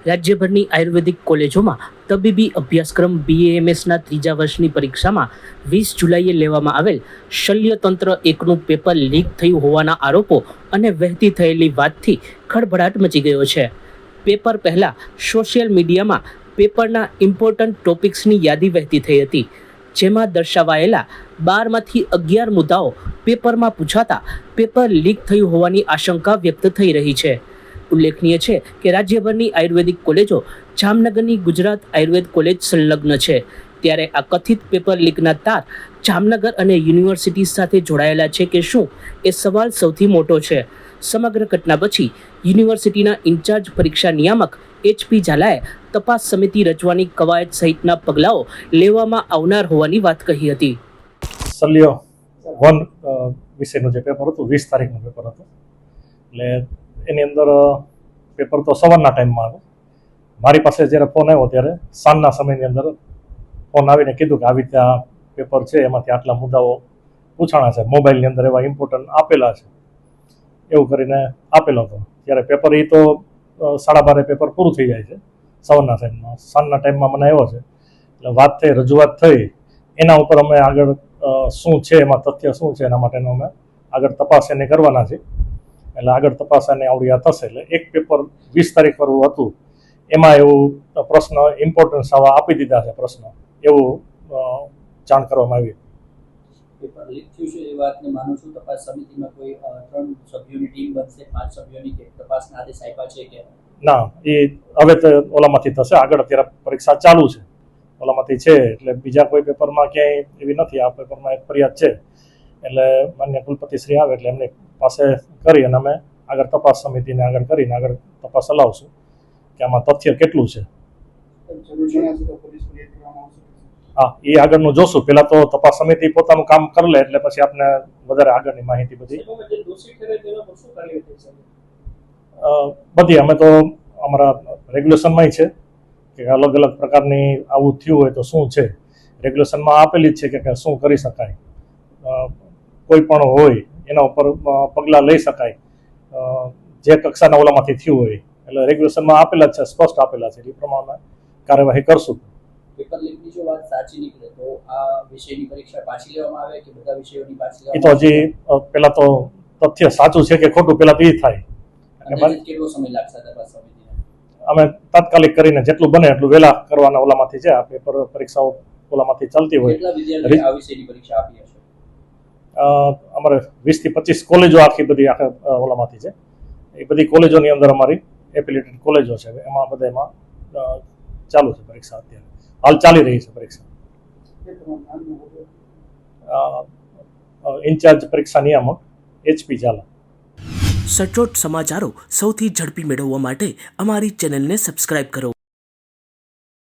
રાજ્યભરની આયુર્વેદિક કોલેજોમાં તબીબી અભ્યાસક્રમ BAMSના ત્રીજા વર્ષની પરીક્ષામાં 20 જુલાઈએ લેવામાં આવેલ શલ્યતંત્ર 1નું પેપર લીક થયું હોવાના આરોપો અને વહેતી થયેલી વાતથી ખળભળાટ મચી ગયો છે. પેપર પહેલાં સોશિયલ મીડિયામાં પેપરના ઇમ્પોર્ટન્ટ ટોપિક્સની યાદી વહેતી થઈ હતી, જેમાં દર્શાવાયેલા 12માંથી 11 મુદ્દાઓ પેપરમાં પૂછાતા પેપર લીક થયું હોવાની આશંકા વ્યક્ત થઈ રહી છે. ઉલ્લેખનીય છે કે રાજ્યભરની આયુર્વેદિક કોલેજો જામનગરની ગુજરાત આયુર્વેદ કોલેજ સંલગ્ન છે, ત્યારે આ કથિત પેપર લીકના તાર જામનગર અને યુનિવર્સિટી સાથે જોડાયેલા છે કે શું, એ સવાલ સૌથી મોટો છે. સમગ્ર ઘટના પછી યુનિવર્સિટીના ઇન્ચાર્જ પરીક્ષા નિયામક HP ઝાલાએ તપાસ સમિતિ રચવાની કવાયત સહિતના પગલાઓ લેવામાં આવનાર હોવાની વાત કહી હતી. શલ્ય 1 વિષયનું જે પેપર હતું 20 તારીખનું પેપર હતું, એટલે એની અંદર પેપર તો સવારના ટાઈમમાં આવ્યું. મારી પાસે જ્યારે ફોન આવ્યો ત્યારે સાંજના સમયની અંદર ફોન આવીને કીધું કે આવી રીતે આ પેપર છે, એમાંથી આટલા મુદ્દાઓ પૂછાણા છે, મોબાઈલની અંદર એવા ઇમ્પોર્ટન્ટ આપેલા છે, એવું કરીને આપેલો હતો. ત્યારે પેપર એ તો 12:30 પેપર પૂરું થઈ જાય છે સવારના ટાઈમમાં. સાંજના ટાઈમમાં મને આવ્યો છે, એટલે વાત થઈ, રજૂઆત થઈ, એના ઉપર અમે આગળ શું છે, એમાં તથ્ય શું છે, એના માટેનો અમે આગળ તપાસ એને કરવાના છે. એટલે આગળ તપાસ એને આવડી આ થશે. એટલે એક પેપર 20 તારીખ વાળું હતું, એમાં એવું પ્રશ્ન ઇમ્પોર્ટન્સ આવા આપી દીધા છે પ્રશ્ન, એવું જાણ કરવામાં આવી. પેપર લીક થયું છે એ વાતને માનું છું. તપાસ સમિતિમાં કોઈ 3 સભ્યોની ટીમ બનશે, 5 સભ્યોની કે તપાસના આદેશ આપ્યા છે કે ના? એ હવે તો ઓલામાંથી થશે. આગળ અત્યારે પરીક્ષા ચાલુ છે, ઓલામાંથી છે, એટલે બીજા કોઈ પેપરમાં ક્યાંય એવી નથી. આ પેપરમાં એક ફરિયાદ છે, એટલે માન્ય કુલપતિ શ્રી આવે એટલે એમની પાસે કરી અને અમે આગળ તપાસ સમિતિને આગળ કરીને આગળ તપાસ ચલાવશું કે આમાં તથ્ય કેટલું છે. હા, એ આગળનું જોશું. પહેલા તો તપાસ સમિતિ પોતાનું કામ કરી લે, એટલે પછી આપણે વધારે આગળની માહિતી બધી અમે તો અમારા રેગ્યુલેશનમાં છે કે અલગ અલગ પ્રકારની આવું થયું હોય તો શું છે, રેગ્યુલેશનમાં આપેલી જ છે કે શું કરી શકાય, કોઈ પણ હોય એના ઉપર પગલાં લઈ શકાય જે કક્ષાના ઓલામાંથી થયું હોય. એટલે રેગ્યુલેશનમાં આપેલા જ છે, સ્પષ્ટ આપેલા છે, એ પ્રમાણે કાર્યવાહી કરશું. પેપર લીકની જો વાત સાચી નીકળે તો આ વિષયની પરીક્ષા પાછી લેવામાં આવે કે બધા વિષયોની પાછી એ તો હજી પહેલા તો તથ્ય સાચું છે કે ખોટું પહેલા તો એ થાય. કેટલો સમય લાગશે તપાસ સમિતિને? અમે તાત્કાલિક કરીને જેટલું બને એટલું વહેલા કરવાના ઓલામાંથી છે. આ પેપર પરીક્ષાઓ ઓલામાંથી ચાલતી હોય. કેટલા વિદ્યાર્થીઓ આ વિષયની પરીક્ષા આપી હશે? અમારે 20 થી 25 કોલેજો આખી બધી આખા ઓલામાંથી છે. એ બધી કોલેજોની અંદર અમારી એફિલિએટેડ કોલેજો છે, એમાં બધામાં ચાલુ છે પરીક્ષા. અત્યારે હાલ ચાલી રહી છે પરીક્ષા. ઇન્ચાર્જ પરીક્ષા નિયામક HP ઝાલા. સચોટ સમાચારો સૌથી ઝડપી મેળવવા માટે અમારી ચેનલને સબસ્ક્રાઇબ કરો.